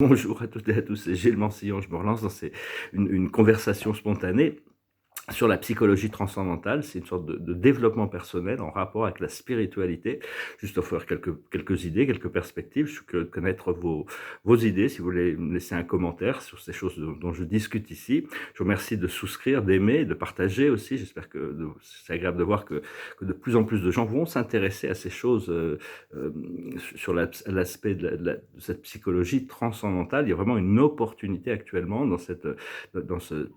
Bonjour à toutes et à tous, c'est Gilles Mancillon. Je me relance dans une conversation spontanée sur la psychologie transcendantale. C'est une sorte de développement personnel en rapport avec la spiritualité. Juste offrir quelques idées, quelques perspectives. Je suis curieux de connaître vos idées. Si vous voulez me laisser un commentaire sur ces choses dont je discute ici. Je vous remercie de souscrire, d'aimer, de partager aussi. J'espère que c'est agréable de voir que de plus en plus de gens vont s'intéresser à ces choses euh, sur l'aspect de cette psychologie transcendantale. Il y a vraiment une opportunité actuellement dans ce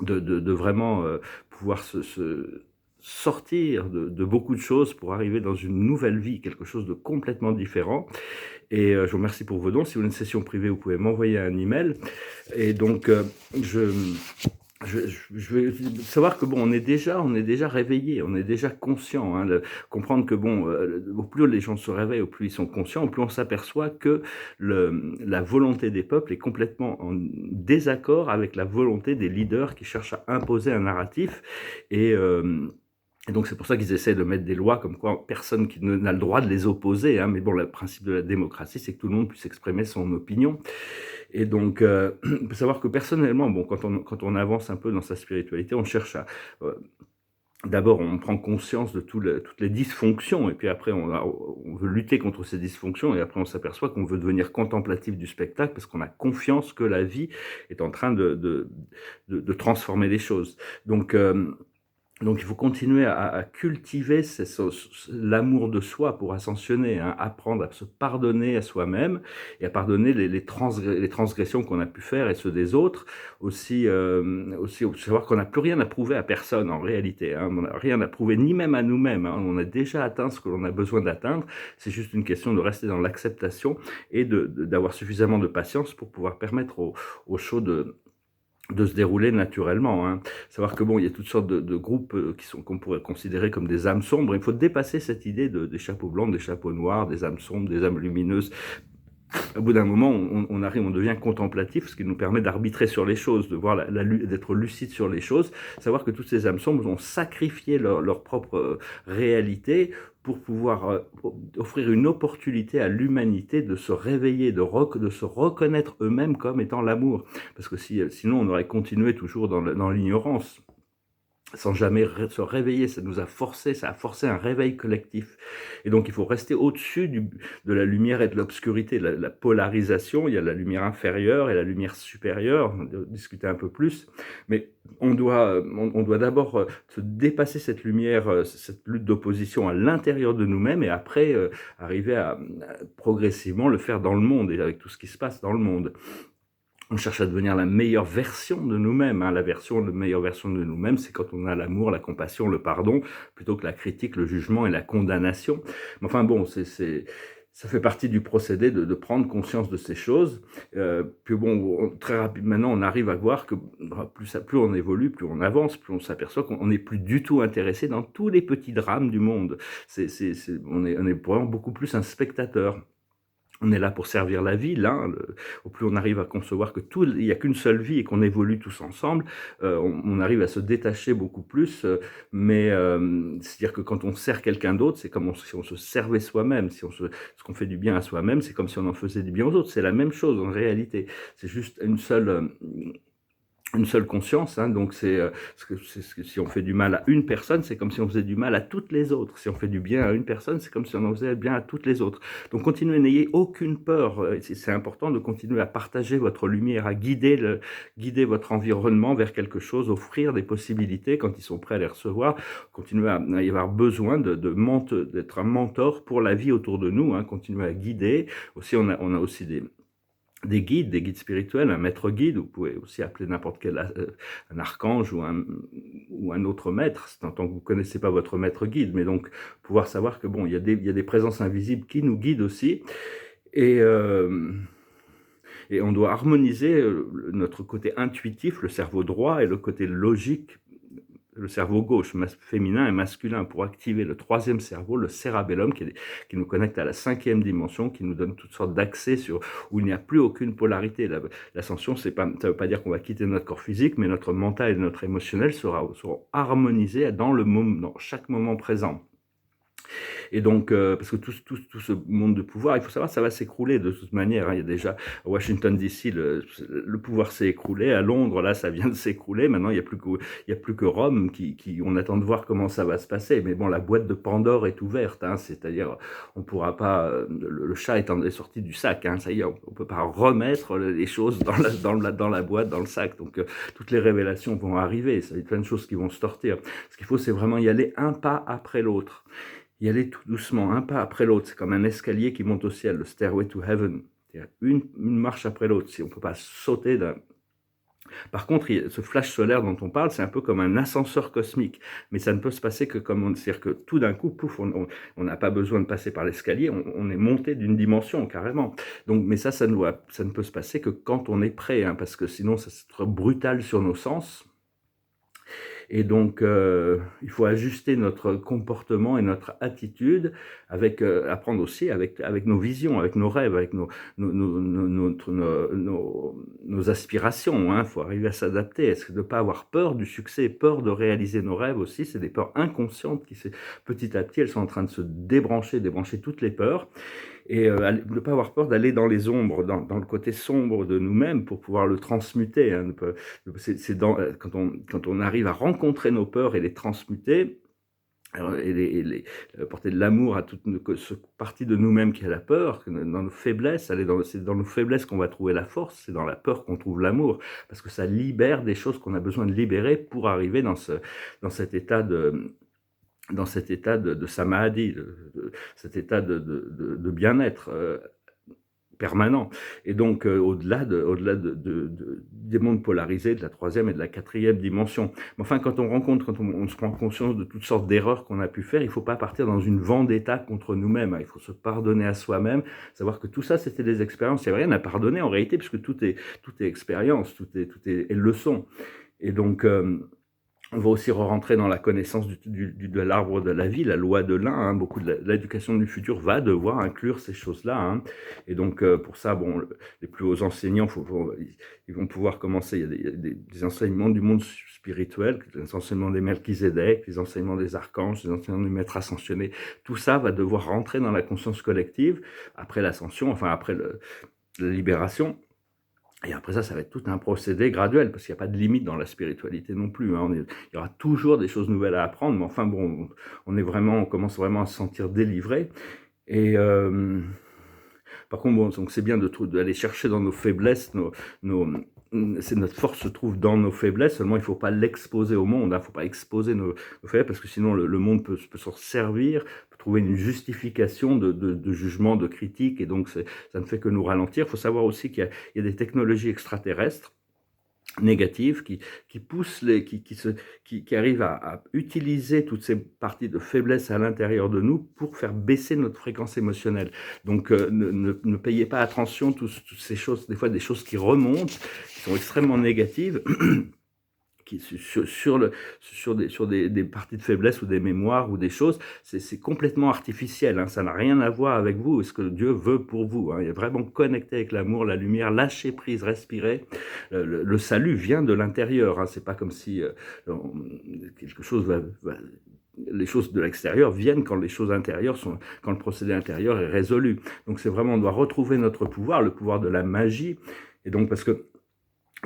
de vraiment pouvoir se sortir de beaucoup de choses pour arriver dans une nouvelle vie, quelque chose de complètement différent. Et je vous remercie pour vos dons. Si vous voulez une session privée, vous pouvez m'envoyer un email. Et donc, je, je vais savoir que bon, on est déjà réveillé, on est déjà conscient. Hein, comprendre que bon, au plus les gens se réveillent, au plus ils sont conscients, au plus on s'aperçoit que la volonté des peuples est complètement en désaccord avec la volonté des leaders qui cherchent à imposer un narratif. Et donc c'est pour ça qu'ils essaient de mettre des lois comme quoi personne qui n'a le droit de les opposer. Hein, mais bon, le principe de la démocratie, c'est que tout le monde puisse exprimer son opinion. Et donc, il faut savoir que personnellement, bon, quand on avance un peu dans sa spiritualité, on cherche à... d'abord, on prend conscience de toutes les dysfonctions, et puis après, on veut lutter contre ces dysfonctions, et après, on s'aperçoit qu'on veut devenir contemplatif du spectacle, parce qu'on a confiance que la vie est en train de transformer les choses. Donc il faut continuer à cultiver l'amour de soi pour ascensionner, hein, apprendre à se pardonner à soi-même et à pardonner les transgressions qu'on a pu faire et ceux des autres. Aussi savoir qu'on n'a plus rien à prouver à personne en réalité. Hein, on n'a rien à prouver ni même à nous-mêmes. Hein, on a déjà atteint ce que l'on a besoin d'atteindre. C'est juste une question de rester dans l'acceptation et d'avoir suffisamment de patience pour pouvoir permettre aux choses de se dérouler naturellement. Hein. Savoir que bon, il y a toutes sortes de groupes qu'on pourrait considérer comme des âmes sombres. Il faut dépasser cette idée des chapeaux blancs, des chapeaux noirs, des âmes sombres, des âmes lumineuses. Au bout d'un moment, on devient contemplatif, ce qui nous permet d'arbitrer sur les choses, de voir d'être lucide sur les choses, savoir que toutes ces âmes sombres ont sacrifié leur propre réalité pour pouvoir offrir une opportunité à l'humanité de se réveiller, de se reconnaître eux-mêmes comme étant l'amour. Parce que sinon, on aurait continué toujours dans l'ignorance, sans jamais se réveiller. Ça a forcé un réveil collectif. Et donc il faut rester au-dessus de la lumière et de l'obscurité, la polarisation. Il y a la lumière inférieure et la lumière supérieure, on va discuter un peu plus, mais on doit d'abord se dépasser cette lumière, cette lutte d'opposition à l'intérieur de nous-mêmes, et après arriver à progressivement le faire dans le monde, et avec tout ce qui se passe dans le monde. On cherche à devenir la meilleure version de nous-mêmes. Hein. La meilleure version de nous-mêmes, c'est quand on a l'amour, la compassion, le pardon, plutôt que la critique, le jugement et la condamnation. Mais enfin bon, ça fait partie du procédé de prendre conscience de ces choses. Puis bon, très rapidement, maintenant, on arrive à voir que plus on évolue, plus on avance, plus on s'aperçoit qu'on n'est plus du tout intéressé dans tous les petits drames du monde. On est vraiment beaucoup plus un spectateur. On est là pour servir la vie, là. Au plus on arrive à concevoir que il n'y a qu'une seule vie et qu'on évolue tous ensemble, on arrive à se détacher beaucoup plus. C'est-à-dire que quand on sert quelqu'un d'autre, c'est comme si on se servait soi-même. Ce qu'on fait du bien à soi-même, c'est comme si on en faisait du bien aux autres. C'est la même chose en réalité. C'est juste une seule conscience, hein, donc si on fait du mal à une personne, c'est comme si on faisait du mal à toutes les autres. Si on fait du bien à une personne, c'est comme si on en faisait bien à toutes les autres. Donc continuez, n'ayez aucune peur. C'est important de continuer à partager votre lumière, à guider votre environnement vers quelque chose, offrir des possibilités quand ils sont prêts à les recevoir. Continuez à y avoir besoin d'être un mentor pour la vie autour de nous. Hein, continuez à guider. Aussi, on a aussi des guides spirituels, un maître guide. Vous pouvez aussi appeler n'importe quel un archange ou un autre maître, tant que vous ne connaissez pas votre maître guide, mais donc pouvoir savoir que bon, il y a des présences invisibles qui nous guident aussi, et, euh, et on doit harmoniser notre côté intuitif, le cerveau droit, et le côté logique, le cerveau gauche, féminin et masculin, pour activer le troisième cerveau, le cérébellum, qui nous connecte à la cinquième dimension, qui nous donne toutes sortes d'accès où il n'y a plus aucune polarité. L'ascension, ça ne veut pas dire qu'on va quitter notre corps physique, mais notre mental et notre émotionnel seront harmonisés dans chaque moment présent. Et donc, parce que tout ce monde de pouvoir, il faut savoir, ça va s'écrouler de toute manière, hein. Il y a déjà à Washington DC, le pouvoir s'est écroulé. À Londres, là, ça vient de s'écrouler. Maintenant, il y a plus que Rome on attend de voir comment ça va se passer. Mais bon, la boîte de Pandore est ouverte, hein. C'est-à-dire, on pourra pas, le chat est sorti du sac, hein. Ça y est, on peut pas remettre les choses dans la boîte, dans le sac. Donc, toutes les révélations vont arriver. Ça va être plein de choses qui vont se sortir. Ce qu'il faut, c'est vraiment y aller un pas après l'autre. Y aller tout doucement, un pas après l'autre. C'est comme un escalier qui monte au ciel, le Stairway to Heaven. C'est-à-dire une marche après l'autre. Si on ne peut pas sauter d'un... Par contre, ce flash solaire dont on parle, c'est un peu comme un ascenseur cosmique. Mais ça ne peut se passer que comme c'est-à-dire que tout d'un coup, pouf, on n'a pas besoin de passer par l'escalier, on est monté d'une dimension carrément. Donc, mais ça ne peut se passer que quand on est prêt, hein, parce que sinon, ça serait brutal sur nos sens. Et donc, il faut ajuster notre comportement et notre attitude apprendre aussi avec nos visions, avec nos rêves, avec nos aspirations, hein. Il faut arriver à s'adapter. Est-ce que de ne pas avoir peur du succès, peur de réaliser nos rêves aussi, c'est des peurs inconscientes petit à petit, elles sont en train de se débrancher toutes les peurs. Et ne pas avoir peur d'aller dans les ombres, dans le côté sombre de nous-mêmes pour pouvoir le transmuter, hein. Quand on arrive à rencontrer nos peurs et les transmuter, et porter de l'amour à toute cette partie de nous-mêmes qui a la peur, dans nos faiblesses, c'est dans nos faiblesses qu'on va trouver la force, c'est dans la peur qu'on trouve l'amour, parce que ça libère des choses qu'on a besoin de libérer pour arriver dans cet état de samadhi, cet état de bien-être permanent. Et donc, au-delà des mondes polarisés, de la troisième et de la quatrième dimension. Mais enfin, quand on se prend conscience de toutes sortes d'erreurs qu'on a pu faire, il ne faut pas partir dans une vendetta contre nous-mêmes, hein. Il faut se pardonner à soi-même, savoir que tout ça, c'était des expériences. Il n'y avait rien à pardonner en réalité, puisque tout est expérience, tout est leçon. Et donc, on va aussi rentrer dans la connaissance de l'arbre de la vie, la loi de l'un, hein. Beaucoup de l'éducation du futur va devoir inclure ces choses-là, hein. Et donc, pour ça, bon, les plus hauts enseignants, ils vont pouvoir commencer. Il y a des enseignements du monde spirituel, les enseignements des Melchizedek, les enseignements des archanges, les enseignements des maîtres ascensionnés. Tout ça va devoir rentrer dans la conscience collective après l'ascension, enfin après la libération. Et après ça va être tout un procédé graduel, parce qu'il n'y a pas de limite dans la spiritualité non plus, hein. Il y aura toujours des choses nouvelles à apprendre, mais enfin bon, on commence vraiment à se sentir délivré. Et par contre, bon, donc c'est bien d'aller chercher dans nos faiblesses, notre force se trouve dans nos faiblesses, seulement il ne faut pas l'exposer au monde, hein. Il ne faut pas exposer nos faiblesses, parce que sinon le monde peut s'en servir, peut trouver une justification de jugement, de critique, et donc ça ne fait que nous ralentir. Il faut savoir aussi qu'il y a des technologies extraterrestres négatives qui poussent qui arrivent à utiliser toutes ces parties de faiblesse à l'intérieur de nous pour faire baisser notre fréquence émotionnelle. Donc ne payez pas attention toutes ces choses, des fois des choses qui remontent, qui sont extrêmement négatives, sur des parties de faiblesse ou des mémoires ou des choses, c'est complètement artificiel, hein. Ça n'a rien à voir avec vous et ce que Dieu veut pour vous, hein. Il est vraiment connecté avec l'amour, la lumière, lâcher prise, respirer. Le salut vient de l'intérieur, hein. C'est pas comme si quelque chose les choses de l'extérieur viennent quand les choses intérieures quand le procédé intérieur est résolu. Donc c'est vraiment, on doit retrouver notre pouvoir, le pouvoir de la magie. Et donc parce que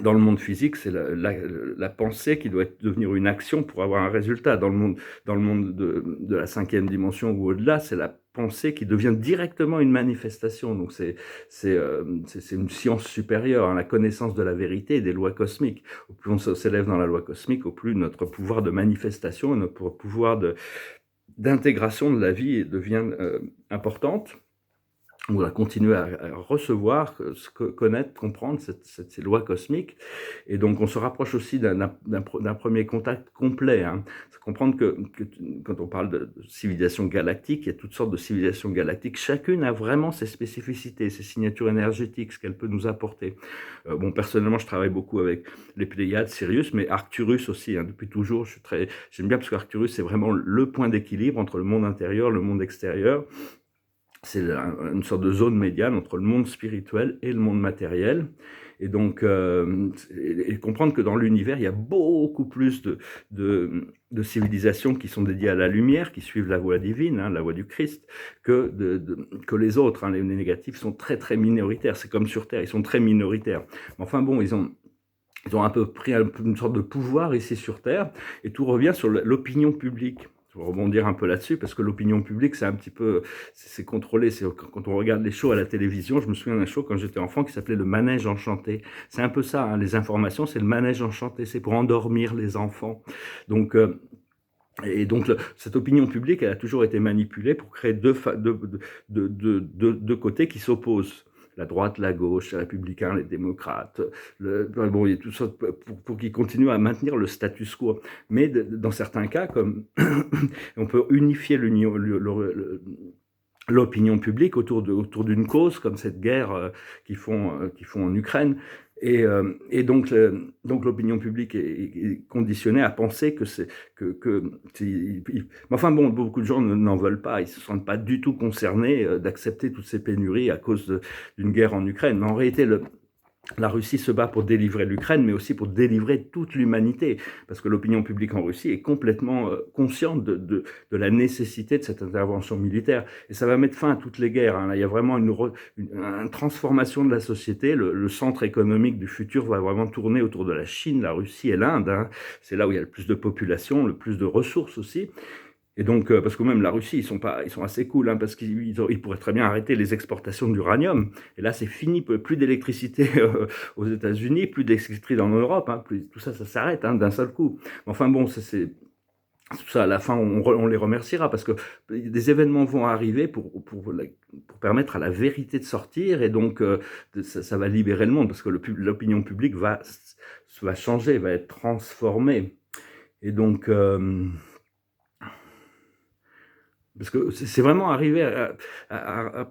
dans le monde physique, c'est la pensée qui doit devenir une action pour avoir un résultat. Dans le monde de la cinquième dimension ou au-delà, c'est la pensée qui devient directement une manifestation. Donc c'est une science supérieure, hein, la connaissance de la vérité et des lois cosmiques. Au plus on s'élève dans la loi cosmique, au plus notre pouvoir de manifestation et notre pouvoir d'intégration de la vie devient importante. On va continuer à recevoir, connaître, comprendre ces lois cosmiques. Et donc, on se rapproche aussi d'un premier contact complet, hein. C'est comprendre que quand on parle de civilisation galactique, il y a toutes sortes de civilisations galactiques. Chacune a vraiment ses spécificités, ses signatures énergétiques, ce qu'elle peut nous apporter. Bon, personnellement, je travaille beaucoup avec les Pléiades, Sirius, mais Arcturus aussi, hein, depuis toujours. J'aime bien parce qu'Arcturus, c'est vraiment le point d'équilibre entre le monde intérieur et le monde extérieur. C'est une sorte de zone médiane entre le monde spirituel et le monde matériel. Et donc, et comprendre que dans l'univers, il y a beaucoup plus de civilisations qui sont dédiées à la lumière, qui suivent la voie divine, hein, la voie du Christ, que les autres. Hein. Les négatifs sont très, très minoritaires. C'est comme sur Terre, ils sont très minoritaires. Mais enfin bon, ils ont un peu pris une sorte de pouvoir ici sur Terre, et tout revient sur l'opinion publique. Je vais rebondir un peu là-dessus, parce que l'opinion publique, c'est un petit peu, c'est contrôlé. Quand on regarde les shows à la télévision, je me souviens d'un show quand j'étais enfant qui s'appelait Le Manège Enchanté. C'est un peu ça, hein, les informations, c'est le manège enchanté, c'est pour endormir les enfants. Donc, cette opinion publique, elle a toujours été manipulée pour créer deux côtés qui s'opposent. La droite, la gauche, les républicains, les démocrates, bon, il y a tout ça pour qu'ils continuent à maintenir le status quo. Mais dans certains cas, comme on peut unifier l'opinion publique autour d'une cause, comme cette guerre qu'ils font en Ukraine. Et donc l'opinion publique est conditionnée à penser mais enfin bon, beaucoup de gens n'en veulent pas, ils se sentent pas du tout concernés d'accepter toutes ces pénuries à cause d'une guerre en Ukraine. Mais en réalité, la Russie se bat pour délivrer l'Ukraine, mais aussi pour délivrer toute l'humanité, parce que l'opinion publique en Russie est complètement consciente de la nécessité de cette intervention militaire. Et ça va mettre fin à toutes les guerres. Hein. Là, il y a vraiment une transformation de la société. Le centre économique du futur va vraiment tourner autour de la Chine, la Russie et l'Inde. Hein. C'est là où il y a le plus de population, le plus de ressources aussi. Et donc, parce que même la Russie, ils sont assez cool, hein, parce qu'ils pourraient très bien arrêter les exportations d'uranium. Et là, c'est fini, plus d'électricité aux États-Unis, plus d'électricité en Europe, hein, tout ça, ça s'arrête hein, d'un seul coup. Mais enfin bon, tout ça, à la fin, on les remerciera, parce que des événements vont arriver pour permettre à la vérité de sortir, et donc ça va libérer le monde, parce que l'opinion publique va changer, va être transformée. Et donc... parce que c'est vraiment arriver à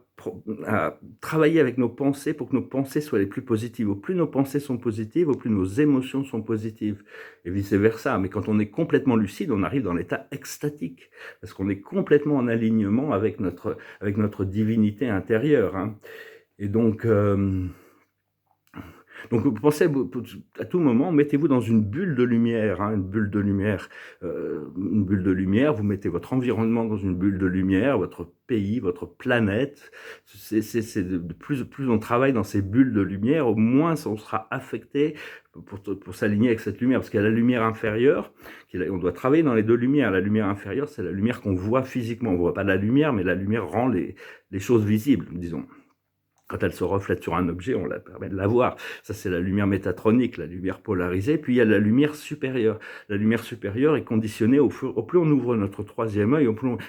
travailler avec nos pensées pour que nos pensées soient les plus positives. Au plus nos pensées sont positives, au plus nos émotions sont positives, et vice-versa. Mais quand on est complètement lucide, on arrive dans l'état extatique, parce qu'on est complètement en alignement avec notre divinité intérieure. Hein. Et donc... Donc, vous pensez à tout moment, mettez-vous dans une bulle de lumière, hein, une bulle de lumière. Vous mettez votre environnement dans une bulle de lumière, votre pays, votre planète. Plus on travaille dans ces bulles de lumière, au moins on sera affecté pour s'aligner avec cette lumière, parce qu'il y a la lumière inférieure. On doit travailler dans les deux lumières. La lumière inférieure, c'est la lumière qu'on voit physiquement. On voit pas la lumière, mais la lumière rend les choses visibles, disons. Quand elle se reflète sur un objet, on la permet de la voir. Ça, c'est la lumière métatronique, la lumière polarisée. Puis il y a la lumière supérieure. La lumière supérieure est conditionnée au plus on ouvre notre troisième œil,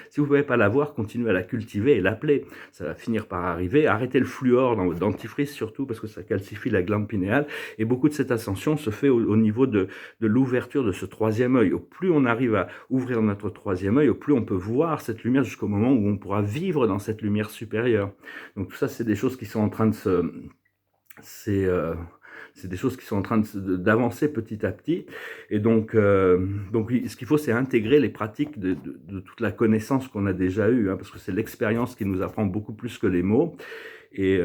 si vous ne pouvez pas la voir, continuez à la cultiver et l'appeler. Ça va finir par arriver. Arrêtez le fluor dans votre dentifrice surtout, parce que ça calcifie la glande pinéale. Et beaucoup de cette ascension se fait au niveau de l'ouverture de ce troisième œil. Au plus on arrive à ouvrir notre troisième œil, au plus on peut voir cette lumière jusqu'au moment où on pourra vivre dans cette lumière supérieure. Donc tout ça, c'est des choses qui sont en train de c'est des choses qui sont en train d'avancer petit à petit. Et donc ce qu'il faut, c'est intégrer les pratiques de toute la connaissance qu'on a déjà eue, hein, parce que c'est l'expérience qui nous apprend beaucoup plus que les mots. Et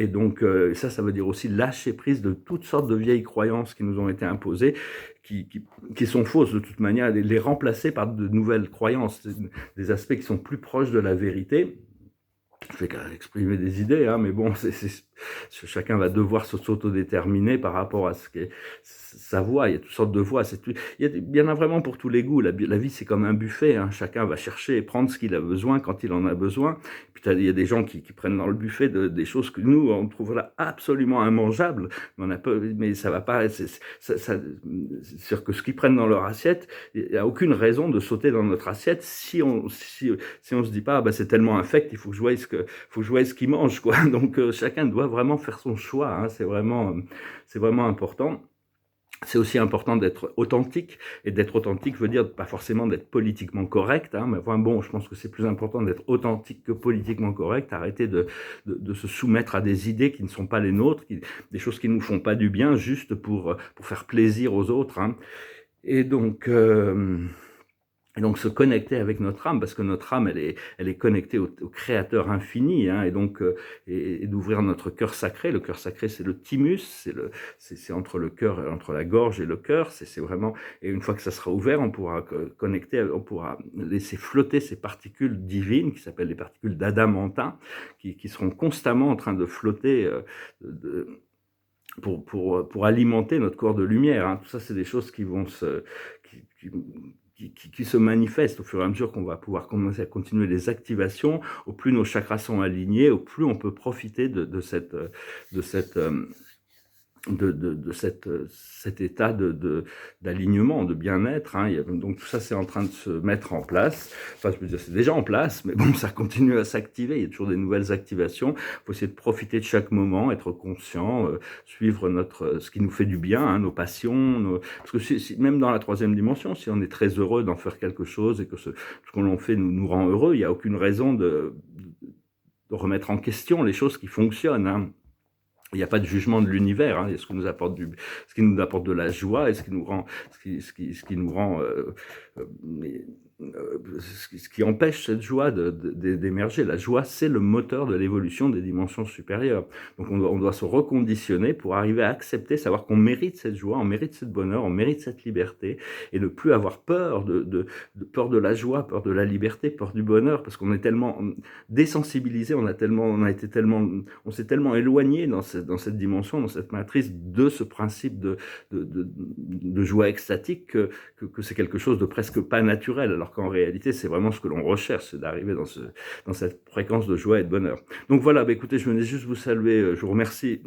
donc ça veut dire aussi lâcher prise de toutes sortes de vieilles croyances qui nous ont été imposées, qui sont fausses de toute manière, les remplacer par de nouvelles croyances, des aspects qui sont plus proches de la vérité. Je fais exprimer des idées, hein, mais bon, chacun va devoir s'autodéterminer par rapport à ce qu'est sa voix. Il y a toutes sortes de voix. Il y en a vraiment pour tous les goûts. La vie, c'est comme un buffet. Hein. Chacun va chercher et prendre ce qu'il a besoin quand il en a besoin. Puis il y a des gens qui prennent dans le buffet des choses que nous, on trouve là absolument immangeables. Mais ça va pas. C'est-à-dire que ce qu'ils prennent dans leur assiette, il n'y a aucune raison de sauter dans notre assiette si on se dit pas, c'est tellement infect, il faut que je voie ce qu'ils mangent, quoi. Donc chacun doit vraiment faire son choix. Hein. C'est vraiment important. C'est aussi important d'être authentique, et d'être authentique veut dire pas forcément d'être politiquement correct, hein, mais enfin bon, je pense que c'est plus important d'être authentique que politiquement correct. Arrêter de se soumettre à des idées qui ne sont pas les nôtres, des choses qui nous font pas du bien, juste pour faire plaisir aux autres. Hein. Et donc Et donc se connecter avec notre âme, parce que notre âme, elle est connectée au Créateur infini, hein, et donc et d'ouvrir notre cœur sacré. Le cœur sacré, c'est le thymus, c'est entre le cœur, entre la gorge et le cœur. C'est vraiment, et une fois que ça sera ouvert, on pourra connecter, on pourra laisser flotter ces particules divines qui s'appellent les particules d'adamantin, qui seront constamment en train de flotter. De, pour alimenter notre corps de lumière, hein. Tout ça, c'est des choses qui vont qui se manifestent au fur et à mesure qu'on va pouvoir commencer à continuer les activations. Au plus nos chakras sont alignés, au plus on peut profiter de cette cet état d'alignement, de bien-être, hein. Donc tout ça, c'est en train de se mettre en place. Enfin, je veux dire, c'est déjà en place, mais bon, ça continue à s'activer. Il y a toujours des nouvelles activations. Il faut essayer de profiter de chaque moment, être conscient, suivre ce qui nous fait du bien, hein, nos passions. Parce que même dans la troisième dimension, si on est très heureux d'en faire quelque chose et que ce que l'on fait nous rend heureux, il n'y a aucune raison de remettre en question les choses qui fonctionnent, hein. Il n'y a pas de jugement de l'univers, hein. Il y a ce qui nous apporte de la joie et ce qui nous rend, ce qui empêche cette joie d'émerger. La joie, c'est le moteur de l'évolution des dimensions supérieures. Donc on doit se reconditionner pour arriver à accepter, savoir qu'on mérite cette joie, on mérite ce bonheur, on mérite cette liberté, et ne plus avoir peur peur de la joie, peur de la liberté, peur du bonheur, parce qu'on est tellement désensibilisé, on s'est tellement éloigné dans cette dimension, dans cette matrice de ce principe de joie extatique que c'est quelque chose de presque pas naturel, alors qu'en réalité, c'est vraiment ce que l'on recherche, c'est d'arriver dans cette fréquence de joie et de bonheur. Donc voilà, écoutez, je venais juste vous saluer, je vous remercie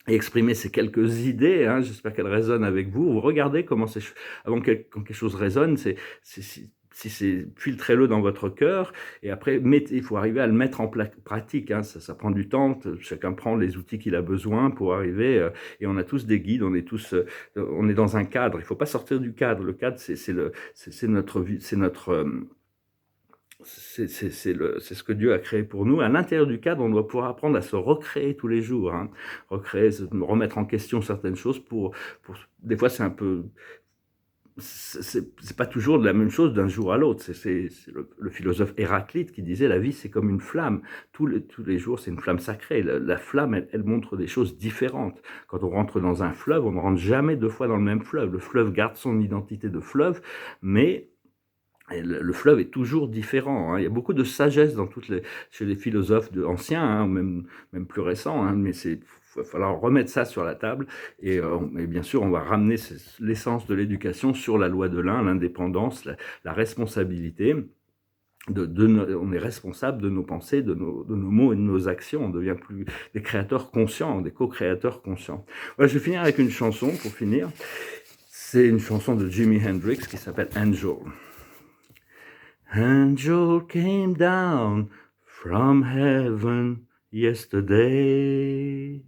et exprimer ces quelques idées, hein. J'espère qu'elles résonnent avec vous. Vous regardez comment quand quelque chose résonne, si c'est, filtrez-le dans votre cœur, et après, il faut arriver à le mettre en pratique, hein. Ça prend du temps, chacun prend les outils qu'il a besoin pour arriver, et on a tous des guides, on est dans un cadre, il ne faut pas sortir du cadre. Le cadre, c'est notre vie, c'est ce que Dieu a créé pour nous. À l'intérieur du cadre, on doit pouvoir apprendre à se recréer tous les jours, hein. Remettre en question certaines choses des fois, c'est pas toujours de la même chose d'un jour à l'autre. C'est le philosophe Héraclite qui disait la vie, c'est comme une flamme. Tous les jours, c'est une flamme sacrée. La flamme, elle montre des choses différentes. Quand on rentre dans un fleuve, on ne rentre jamais deux fois dans le même fleuve. Le fleuve garde son identité de fleuve, mais le fleuve est toujours différent, hein. Il y a beaucoup de sagesse chez les philosophes anciens, hein, même plus récents, hein, mais il va falloir remettre ça sur la table, et bien sûr, on va ramener l'essence de l'éducation sur la loi de l'un, l'indépendance, la responsabilité. On est responsable de nos pensées, de nos mots et de nos actions. On devient plus des créateurs conscients, des co-créateurs conscients. Voilà, je vais finir avec une chanson pour finir. C'est une chanson de Jimi Hendrix qui s'appelle Angel. Angel came down from heaven yesterday.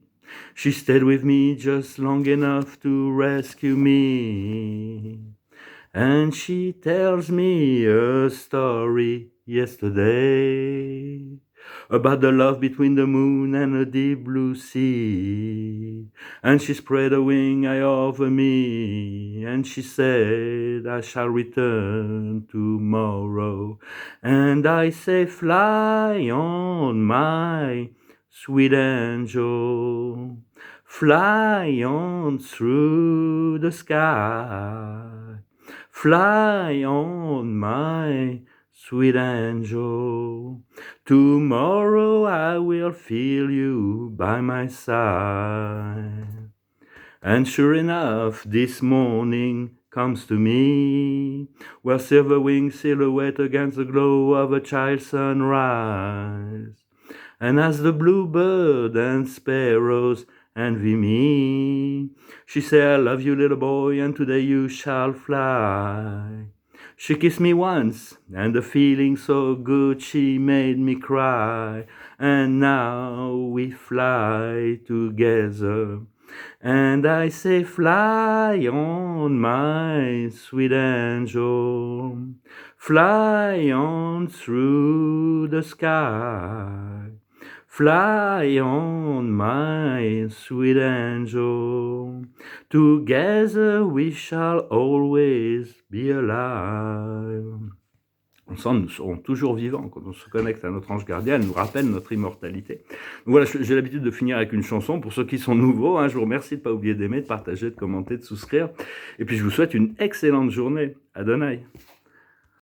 She stayed with me just long enough to rescue me. And she tells me a story yesterday about the love between the moon and the deep blue sea. And she spread a wing high over me, and she said, I shall return tomorrow. And I say, fly on, my sweet angel, fly on through the sky. Fly on, my sweet angel. Tomorrow I will feel you by my side. And sure enough, this morning comes to me, where silver wings silhouette against the glow of a child's sunrise. And as the bluebird and sparrows envy me, she said, I love you, little boy, and today you shall fly. She kissed me once, and the feeling so good she made me cry. And now we fly together. And I say, fly on, my sweet angel. Fly on through the sky. Fly on, my sweet angel. Together we shall always be alive. Ensemble, nous serons toujours vivants. Quand on se connecte à notre ange gardien, elle nous rappelle notre immortalité. Donc voilà, j'ai l'habitude de finir avec une chanson. Pour ceux qui sont nouveaux, je vous remercie de ne pas oublier d'aimer, de partager, de commenter, de souscrire. Et puis je vous souhaite une excellente journée. Adonai.